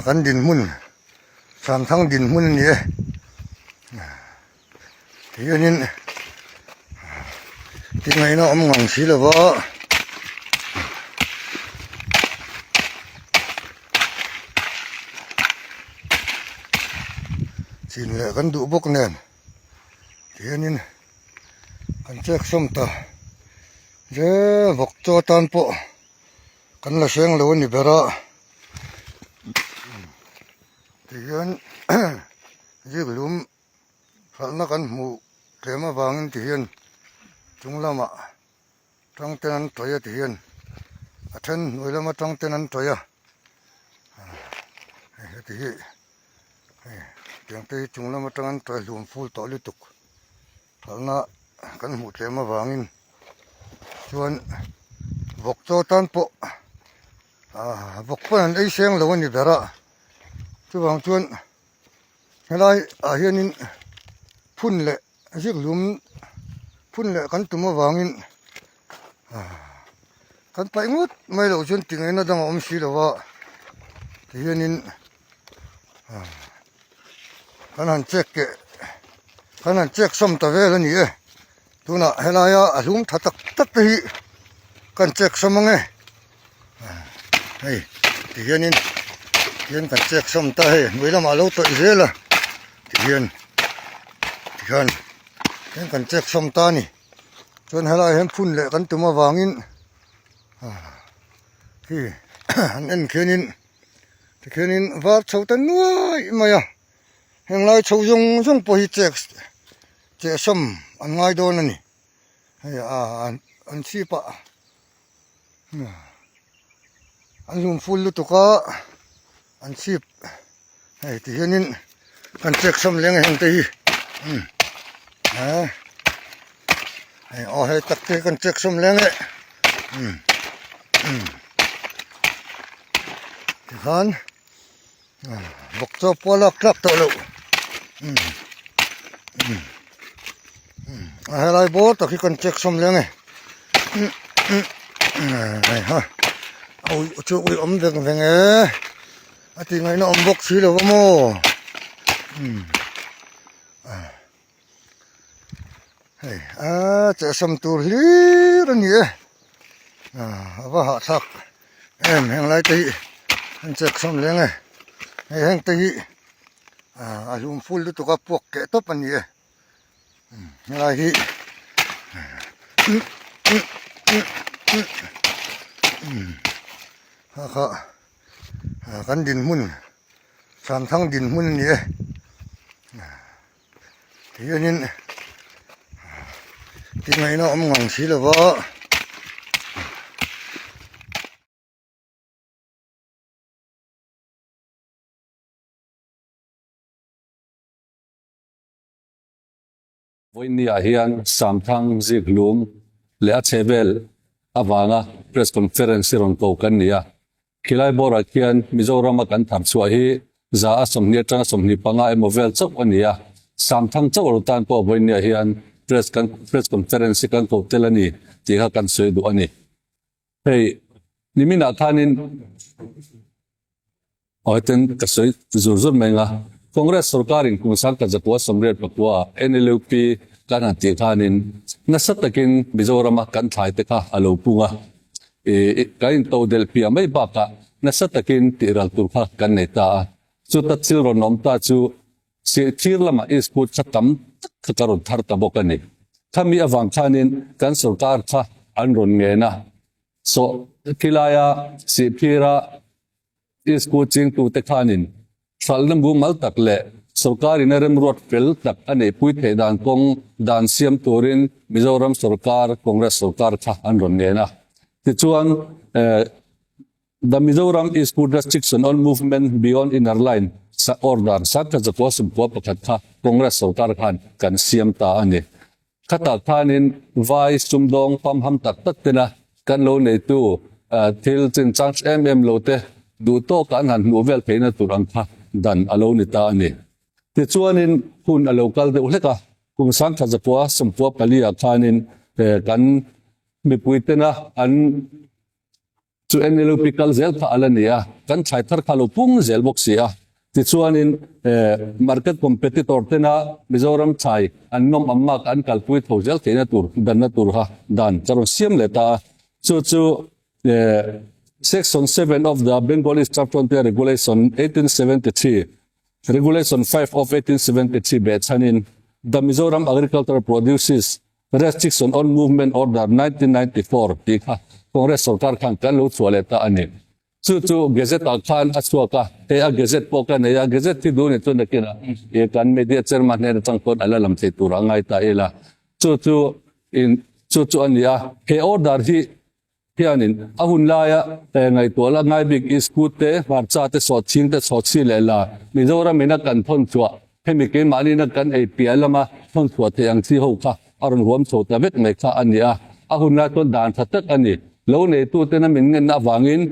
kan din mun sam thang din mun ni thì nên cái ngày nó ông ngang xí là vợ xin lại kan đủ bốc nền thì nên kan check xong ta giờ vọc cho tan po kan là sáng lâu ni bera thì hiện giờ lúm phải nó kan mu thế mà vàng thì hiện chúng là mà trong tên ăn tuổi thì hiện thân nuôi là mà trong tên ăn tuổi thì tiếng tây chúng là mà trong ăn tuổi lúm phul tỏi liên tục phải nó kan mu thế mà vàng chuan vok cho tan po vok pan ấy sáng lâu ni bera chú vàng chuan cái này hiện phun lệ chiếc lúm phun lệ cắn tụm vàng cắn phải ngút mấy đầu chân tiếng ấy nó đang ôm xí đâu vợ thì hiện cái này check xong ta về là nhỉ tu na hay là lúm thắt tắt thì cần check xong nghe hey thì hiện cần check xong ta hey mới làm lâu tội dễ là thì hiện cần check xong ta nè cho nên là em phun lệ cắn tụm vàng in thì anh kia nên vắt sâu tan nuôi mà hiện lại sâu dùng bồi check xong anh ngay đó nè hay anh xí pa anh dùng phun lúc đó anh xí hay thì nên cần check xong liền hàng tây hay tắc cái cần check xong liền ấy thì hắn bọc cho po lắc tội lộ hay lại bố tắc cái cần check xong liền ấy này ha ôi chú ơi ấm được về nghe thì ngày nó ấm bốc xí đâu có mồ chạy xăm tu lý đó nhỉ và họ sạc em hàng lại tí anh chạy xăm lên này hàng tí dùng phun lúc tụi các buộc kẻ tốt anh nhỉ lại thì kan din mun sam thang din mun ni thì nên cái ngày nó ông ngang xí là vợ với nia hiền sam thang zik lum lẽ chevel avanga press conference ron ko kan nia khilai bora kian Mizoram kan tham chua hi za asom ni tang som ni panga emovel chok ania sam thang chok tan po với nia hian press conference kan ko telani ti ha kan soi du ani hey nimina thanin oiten ka soi zur menga congress sarkarin kung sang ka japwa somret pakwa NLP kan ati thanin nasatakin Mizoram kan thlai te kha alo punga kain to del pia mai ba ka nasatakin tiral tur kha kan neta chu ta chilron nom ta chu si thirlama is put chatam karon thar ta bokani khami awang khanin kan sarkar kha anron ngena so kilaya si phira is coaching tu te khanin salnam bu mal tak le sarkar inarem rot fel tak ane pui the dan kong dan siam turin Mizoram sarkar congress sarkar kha anron ngena ti chuan the Mizoram is put restriction on movement beyond inner line sa order sa ka japwa sumpo pakhat kha congress sarkar khan kan siam ta ani khata khanin vai sumdong pam ham tak tak tena kan lo nei tu thil chin chang lo te du to kan han novel pheina turang kha dan alo ni ta ani ti chuanin hun a local de uleka kung sang kha japwa sumpo palia khanin kan mi puite na an chu NLP kal zel kha alania kan thai thar khalo pung zel box sia ti chuanin market competitor tena Mizoram thai an nom amma kan kalpui thozel thena tur danna tur ha dan charon siam leta chu Section 7 of the Bengali Staff Frontier Regulation 1873, Regulation 5 of 1873 Betsanin, the Mizoram Agricultural Produces Restriction on Movement Order 1994, Tika, Congress Sarkar Khan Kalu Tualeta Ani. Chu Gazette Khan Aswaka, Ea Gazette Pokan, Ea Gazette Tidun, Tunakina, E can media chairman and Tankon Alalam Teturangai Taela. Chu Ania, he order he. Hianin ahun laya ngai tola ngai big school te warcha te so ching te so chi lela Mizoram mina kan thon chua hemi ke mani na kan ei pialama thon chua te ang chi ho kha aron huam so ta vet mai kha ania ahun na ton dan thatak ani lo ne tu te na min ngen na wangin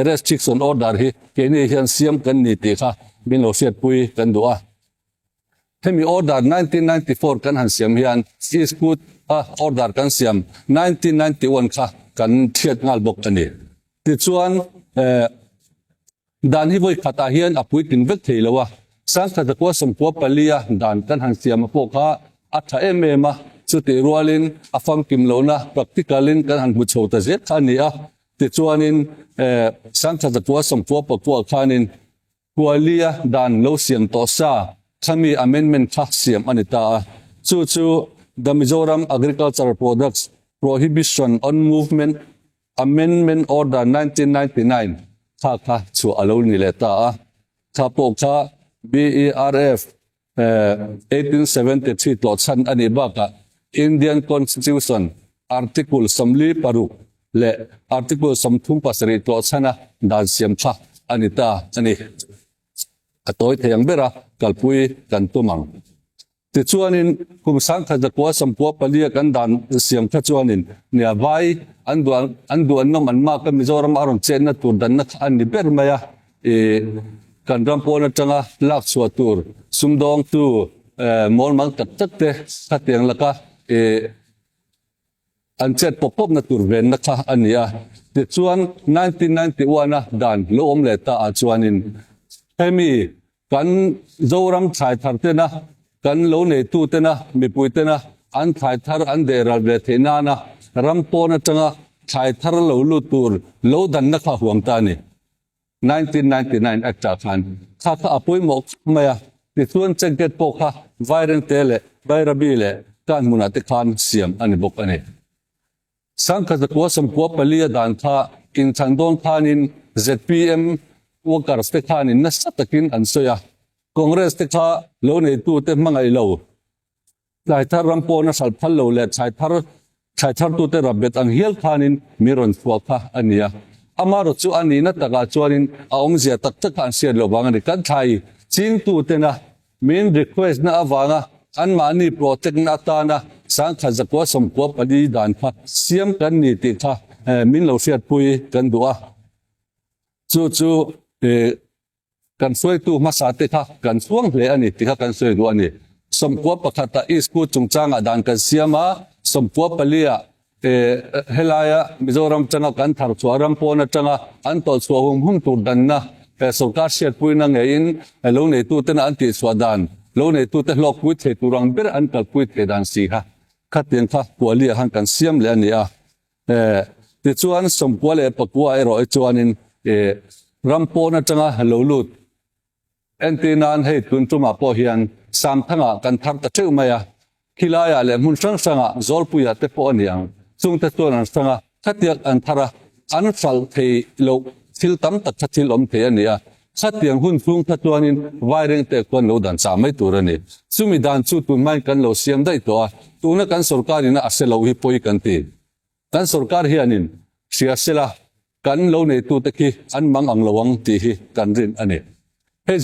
restriction order hi ke ni hian siam kan ni te kha min lo siat pui kan duwa hemi order 1994 kan han siam hian school order kan siam 1991 kha kan thiat ngal bok ani ti chuan dan hi voi khata hian apui tin vek theilowa sang kha ko som ko palia dan kan han siam po kha atha emema chu ti rualin afam kim lona practicalin kan han bu chota je khania ti chuanin sang kha ko som ko pa ko khanin kualia dan lo siam to sa khami amendment kha siam anita chu the Mizoram Agricultural Products Prohibition on Movement Amendment Order 1999 kha chu alo ni leta kha po kha BERF 1873 tlotsan ani baka Indian Constitution Article Samli Paru le Article Samthum Pasari tlotsana dan siam kha anita ani atoi theyang bera kalpui kan tumang ti chuanin kum sang kha ja kwa sam kwa palia kan dan siam kha chuanin nia vai an nom an ma ka Mizoram aron chen na tur dan na an ni ber maya kan ram po na tanga lak chua tur sumdong tu mol mang tak tak te khateng laka an chet pop na tur ven na kha ania ti chuan 1991 na dan lo om le ta a chuanin hemi kan zoram thai thar te na kan lo nei tu te na mi pui te na an thai thar an de ral ve thena na ram po na tanga thai thar lo lu tur lo dan na kha huam ta ni 1999 act khan kha apoi mok maya ti chuan chengket po kha viren tele bairabile kan muna te khan siam ani bok ani sang kha ko sam ko palia dan kha in chandon khanin ZPM workers te khanin na satakin an soya Congress te kha lo nei tu te mangai lo lai thar rampo na sal phal lo le chai thar tu te rabet ang hial khanin miron fuak kha ania amaro chu ani na taka chuanin aong zia tak tak an sian lo wang ani kan thai ching tu te na min request na awanga an mani protect na ta na sang kha zakwa som ko pali dan kha siam kan ni ti kha min lo siat pui kan duwa chu kan soi tu masa te kha kan suang hle ani ti kha kan soi du ani somkwa pakhata isku chungchanga dan kan siama somkwa palia helaya Mizoram changa kan thar chuaram pona changa an tol suahum hum tur danna sarkar siat puina ngein lo nei tu ten an ti swadan lo nei tu te hlok pui the turang ber an kal pui the dan si ha khatien kha kualia han kan siam le ani a ti chuan somkwa le pakwa ero chuanin rampona changa lo lut entinan hei tun tuma po hian sam thanga kan thar ta cheu maya khilaya le mun sang sanga zolpuya te po aniang chung te tuan sanga khatiak an thara an sal thei lo thil tam tak thil om the ania khatiang hun chung thatuanin waireng te kon lo dan cha mai turani sumi dan chu tu mai kan lo siam dai to tuna kan sarkarina aselo hi poi kan ti kan sarkar hianin siasela kan lo nei tu te ki an mang ang lawang ti hi kan rin ani he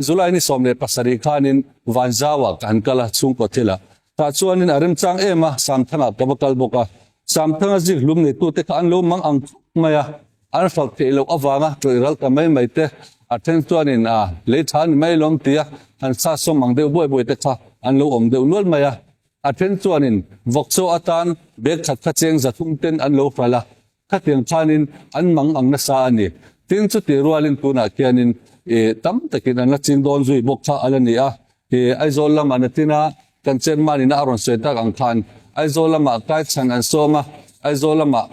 July ni somle pasari khanin wanzawa kan kala chung ko thela ta chuanin arim chang ema sam thanga kabakal boka sam thanga ji lum nei tu te khan lo mang ang maya an fal te lo awanga toiral ka mai te athen chuanin le than mai lom tia an sa som ang de boy te kha an lo om de nol maya a then chuanin vokcho atan bek that kha cheng zathum ten an lo phala khatiang khanin an mang ang na sa ani tin chu ti rualin tuna kianin tam takin an la ching don zui bok kha alani a aizol lama natina kan chen mani na aron setak ang khan aizol lama kai chan an soma aizol lama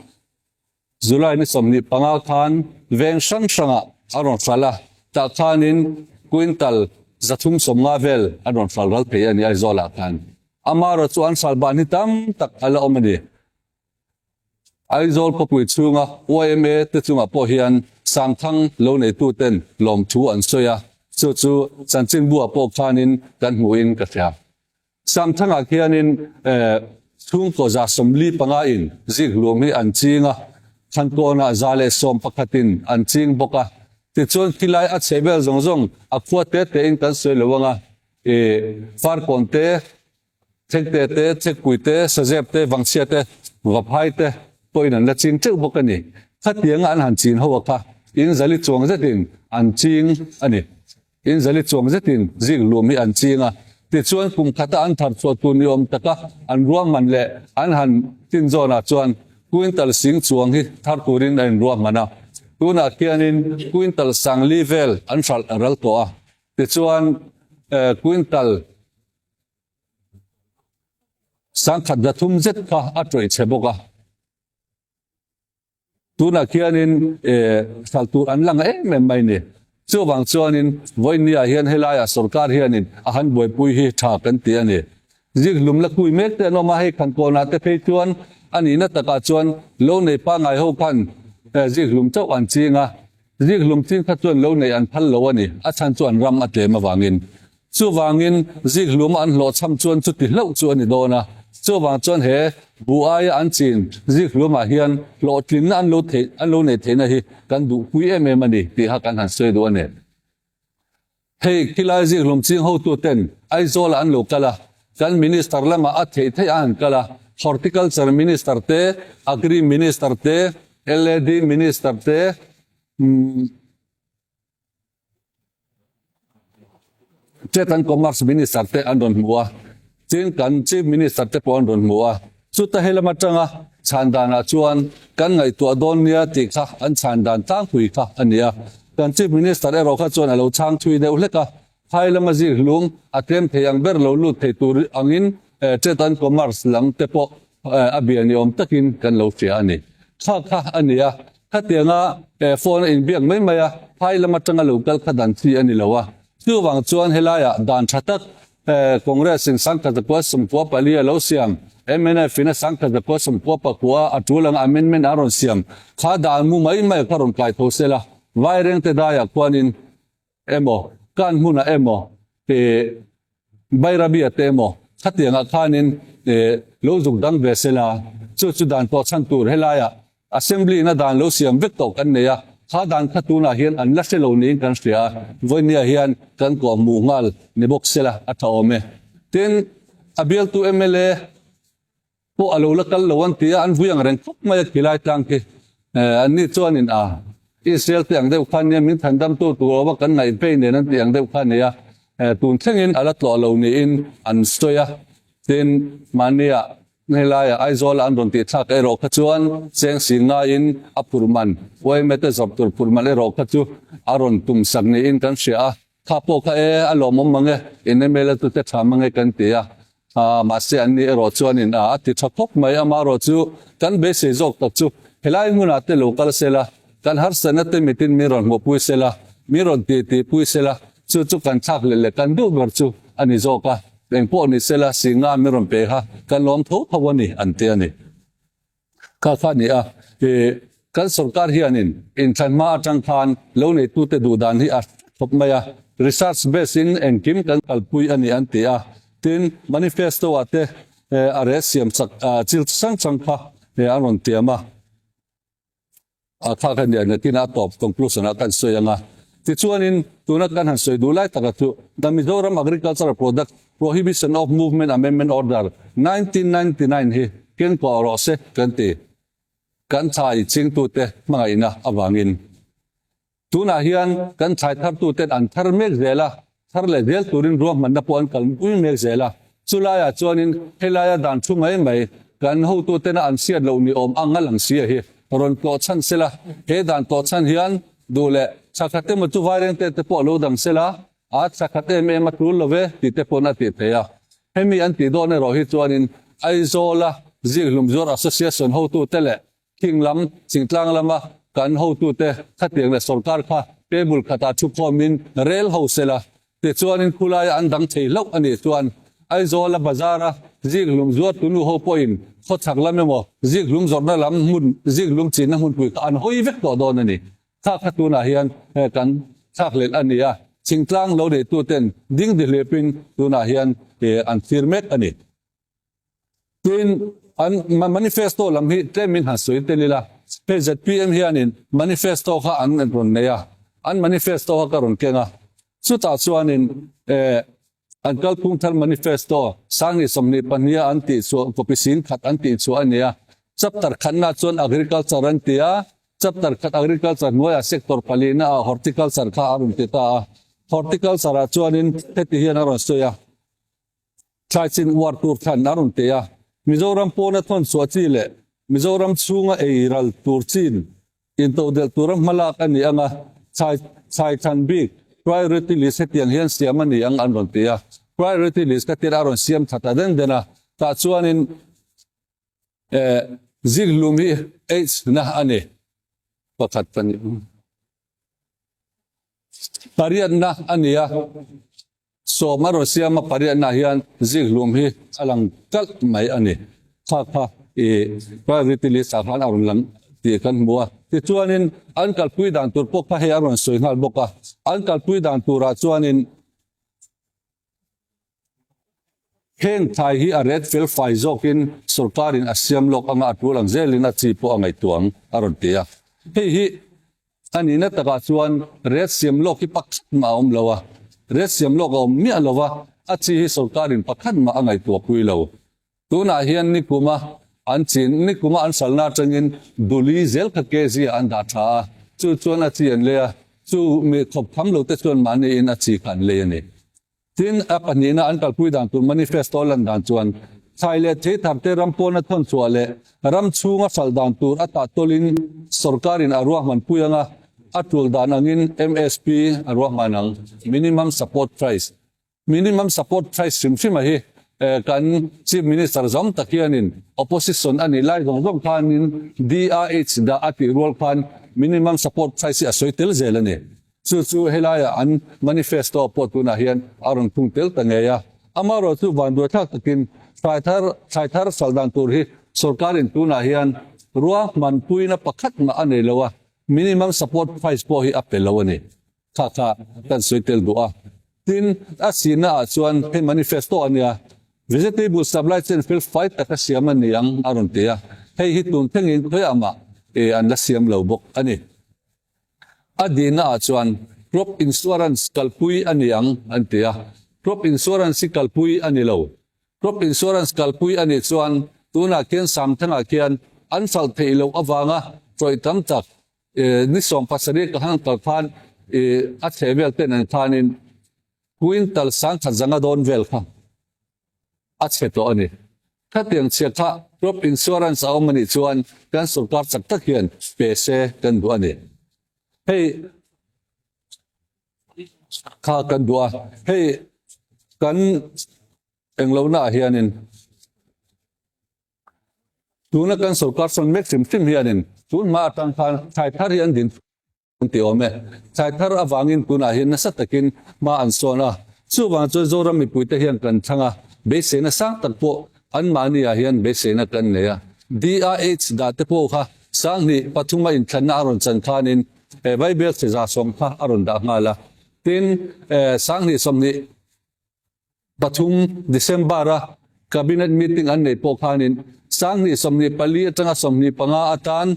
Zulai ni somni panga khan veng sang sanga aron sala ta khanin quintal zathum somnga vel aron sal ral pe ani aizola khan amaro chuan salbani tam tak ala omani aizol popui chunga OMA te chunga po hian samthang lo nei tu ten lom thu an soya chu chu chanchin bua po khanin kan muin ka thia samthang a khianin chung ko za somli panga in zik lum hi an chinga than kona zale som pakhatin an ching boka ti chuan tilai a chebel zong zong a khuate te in kan soi lowanga far konte thekte te thekpuite sajep te wangchia te waphai te poinan la ching cheu bokani khatiang an han chin ho kha in zali chuang zatin an ching ani in zali chuang zatin zik lum hi an chinga ti chuan kum khata an thar chu tu ni om taka an ruam man le an han tin zona chuan quintal sing chuang hi thar turin an ruam mana tuna kianin quintal sang level an ral to a ti chuan quintal sang khat da thum zet kha atroi cheboka tuna kianin saltu an lang mai ni chu wang chuanin voinia hian helaya sarkar hianin ahan boi pui hi tha kan ti ani zik lum la kui mek te no ma he khan kona te phei chuan ani na taka chuan lo nei pa ngai ho khan zik lum chau an chinga zik lum chin kha chuan lo nei an phal lo ani a chan chuan ram atle ma wangin chu wangin zik lum an lo cham chuan chu ti hlo chu ani dona chu wang chuan he buai an chin zik lum a hian lo tlin an lo nei the na hi kan du pui em ani ti ha kan han soi do ani hei kilai zik lum ching ho tu ten ai zol an lo kala kan minister lama a the an kala horticulture minister te agri minister te LAD minister te trade and commerce minister te andon muwa chin kan chief minister te pon don muwa chu ta helama tanga chandana chuan kan ngai tu adon nia ti kha an chandan tang hui kha ania kan chief minister ero kha chuan alo chang thui deuh hleka hailama zi hlung atem theyang ber lo lu thei tur angin trade and commerce lang te po abiani om takin kan lo tia ani kha ania khatianga phone in biang mai maya hailama tanga local khadan chi ani lawa chu wang chuan helaya dan thatak congress in sanka the question po palia lo siam MNF ina sanka the question po pa kwa atulang amendment aron siam kha dan mu mai karon kai thosela vaireng te daya kwanin emo kan huna emo te bairabia te emo khatianga khanin lo zuk dang vesela chu dan po chan tur helaya assembly na dan lo siam vek to kan neya kha dan khatuna hian an la selo ni kan sia voinia hian kan ko mu ngal ni box sela athaome ten abial tu MLA po alo lakal lawan tia an vuyang reng khop mai khilai tang ki ani chuanin Israel tiang deuh khan ne min thandam tu wa kan ngai pe ne nan tiang deuh khan ne ya tun thlengin ala tlo lo ni in an stoya ten mania nelaya aizol an ron ti thak ero kha chuan cheng singa in apurman oi mete zob tur purman ero kha chu aron tum sak ni in kan sia kha po kha alo mom mange in mele tu te thamange kan tia ma se an ni ero chuan in ti thakop mai amaro chu kan be se jok tak chu helai nguna te local sela kan har sanate mitin miron mo puisela miron ti puisela chu kan thak le kan du ber chu ani zoka eng po ni sela singa miron pe ha kan lom tho phawani ante ani kha ni kan sarkar hianin in thanma atang khan lo nei tu te du dan hi thop maya research based in engkim kan kalpui ani ante tin manifesto ate aresiam sak chil sang kha aron tiama kha kan ya tina top conclusion kan soyanga ti chuanin tuna kan han soi dulai taka chu the Mizoram Agricultural Product Prohibition of Movement Amendment Order 1999 hi ken ko rose kan ti kan chai ching tu te mga ina awangin tuna hian kan chai thar tu te an thar mek zela thar le zel turin ro man na po an kal pui mek zela chulaya chuanin helaya dan thu mai kan ho tu tena an siat lo ni om anga lang sia hi ron ko chan sela he dan to chan hian dule chakhate ma chu vaireng te po lo dang sela a chakhate me ma tul love ti te pona ti te ya hemi an ti do ne ro hi chuanin aizola ziglum zor association ho tu tele kinglam singtlang lama kan ho tu te khatiang le sarkar kha table khata chu khomin rel ho sela te chuanin khulaya an dang thei lo ani chuan aizola bazara ziglum zor tunu ho point kho thaklam emo ziglum zor na lam mun ziglum chin na mun pui an hoi vek to don ani kha khatuna hian kan thak len ania singtlang lo de tu ten ding de leping tuna hian an firmek ani tin an manifesto lam hi temin ha soi telila PZPM hianin manifesto kha an ron neya an manifesto ha karon kenga chuta chuanin an kalpung thal manifesto sangi somni pania anti so popisin khat anti chu ania chapter khanna chon agriculture antia chapter khat agriculture noya sector palina horticulture kha arun teta horticulture chuanin theti hian aron soya thaichin war tur than arun teya Mizoram pona thon suachi le Mizoram chunga eiral turchin into del turam malak ani anga chai chan big priority list hetiang hian siam ani ang anon tia priority list ka tiraron siam thata den dena ta chuanin ziglumi h na ani pakhat pani parian na ania so maro siama parian na hian ziglum hi alang kal mai ani kha priority list ahan arun lam ti kan mua ti chuanin an kalpui dan tur pok pha he aron soingal boka an kalpui dan tura chuanin heng thai hi a red field fai zokin sarkarin asiam lok anga atulang zelina chi po angai tuang aron tia hi anina taka chuan red siam lok hi pak maom lawa red siam lok om mi alawa achi hi sarkarin pakhan ma angai tu pui lo tuna hian ni kuma an chin ni kuma an salna changin duli zel kha ke ji an da tha chu chuan a chian le chu mi khop tham lo te chuan mani in a chi khan le ni tin apanina an kalpui dan tu manifesto lan dan chuan thaile the thamte rampona thon chuale ram chunga sal dan tur ata tolin sarkarin arwah man puyanga atul dan angin MSP arwah manang minimum support price sim hi kan chief minister zom takianin opposition ani lai dong khanin DRH da ati role khan minimum support price asoitel zelani chu helaya an manifesto potuna hian aron pungtel tangeya amaro chu bandu thak takin thai saldan tur hi sarkarin tuna hian ruwa man puina pakhat ma ane lawa minimum support price po hi apelawani kha kan soitel du'a tin asina chuan he manifesto ania vegetable supply chain field fight ata siaman niang aron tia hei hi tun thengin khoyama an la siam lo bok ani adina chuan crop insurance kalpui aniang antia crop insurance kalpui anilo crop insurance kalpui ani chuan tuna ken sam thanga kian an sal theilo awanga troi tam tak ni som pasari ka hang kalphan a thebel ten an thanin quintal sang khazanga don vel kha acheto ani khatiang chekha crop insurance awmani chuan kan sarkar chakta hian pese kan du ani hei kha kan dua hei kan englona hianin tuna kan sarkar son mek sim hianin tun ma tang khan thai thar hian din ti ome thai thar awangin tuna hian na satakin ma ansona chuwang choi zoram mi puite hian kan thanga besena sang takpo an mani a hian besena kan leya DRH da te po kha sang ni pathuma in thana aron chan khanin bible se za som kha aron da ngala tin sang ni som ni pathum December cabinet meeting an nei po khanin sang ni som ni pali atanga som ni panga atan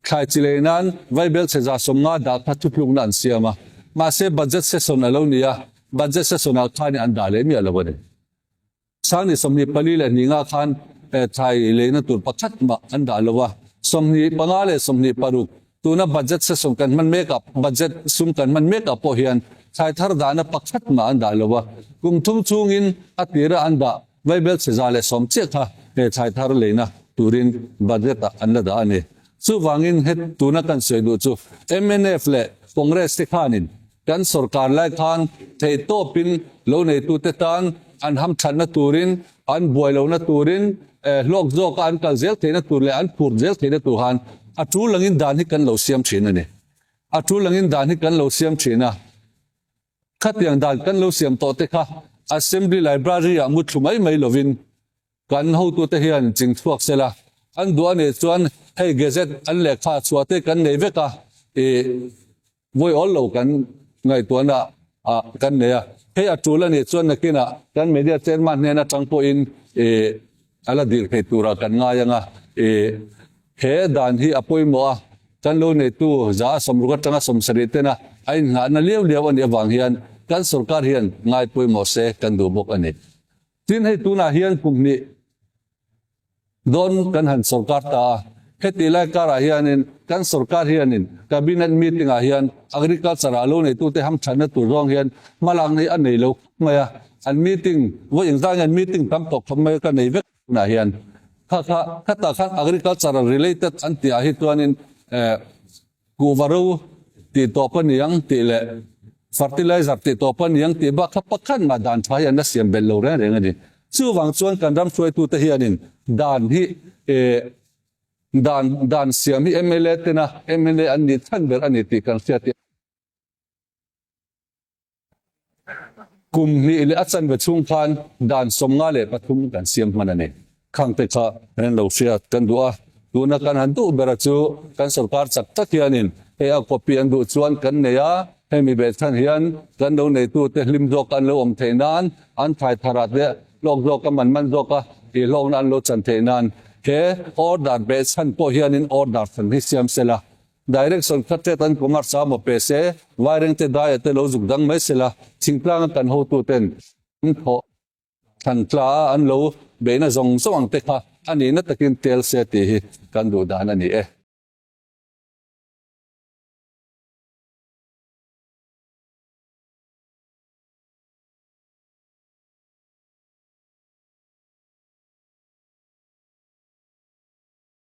khai chilenan bible se za som nga da pathuplung nan siama ma se budget session alo nia budget session al khani an da le mi alawani sani somni palile ninga khan thai leina tur pakhat ma anda lawa somni pangale somni paruk tuna budget se som kan man make up budget sum kan man make up po hian sai thar da na pakhat ma an da lowa kum thum chung in atira an da bible se zale som che kha he sai thar leina turin budget an la da ani chu wangin het tuna kan se du chu MNF le congress te khanin kan sarkar lai khan thei to pin lo nei tu te tan an ham than na turin an boilo na turin lok jok an kal zel the na tur le an pur zel the na tu han atu langin dan hi kan lo siam thin ani atu langin dan hi kan lo siam thina khat yang dan kan lo siam to te kha assembly library a mu thumai mai lovin kan ho tu te hian ching thuak sela an duan e chuan hei gazette an le kha chuate kan nei veka e voi all lo kan ngai tuana a kan neya hei atula ni chuan nakina kan media chairman ne na tangpo in e ala dir he tura kan nga yanga e he dan hi apoi mo a kan lo ne tu za somruga tanga somsari tena ai nga na lew lew ani awang hian kan sarkar hian ngai poi mo se kan du bok ani tin hei tuna hian kumni don kan han sarkar ta heti lai kara hianin kan sarkar hianin cabinet meeting a hian agriculture alo nei tu te ham thana tu rong hian malang nei an nei lo maya an meeting wo ing zang an meeting tam tok thomai ka nei vek na hian kha ta khan agriculture related an ti a hi tuanin kuvaro ti topan yang ti le fertilizer ti topan yang ti ba kha pakhan ma dan thai an na siam bel lo re ngani chu wang chuan kan ram chuai tu te hianin dan hi dan siam hi MLA tena MLA an ni than ber ani ti kan sia ti kum ni le achan ve chung khan dan somnga le pathum kan siam manane khang te kha ren lo sia kan dua tuna kan han tu bera chu kan sarkar chak tak hianin e a copy an du chuan kan neya hemi be than hian kan do nei tu te hlim zo kan lo om theinan an thai tharat le lok zo ka man zo ka ti long nan lo chan theinan he order be chan po hianin order than hi siam sela direction khate tan kumar sa mo pese wiring te dai te lo zuk dang mai sela thingplang kan ho tu ten tho than tla an lo be na zong zong te kha ani na takin tel se ti kan du dan ani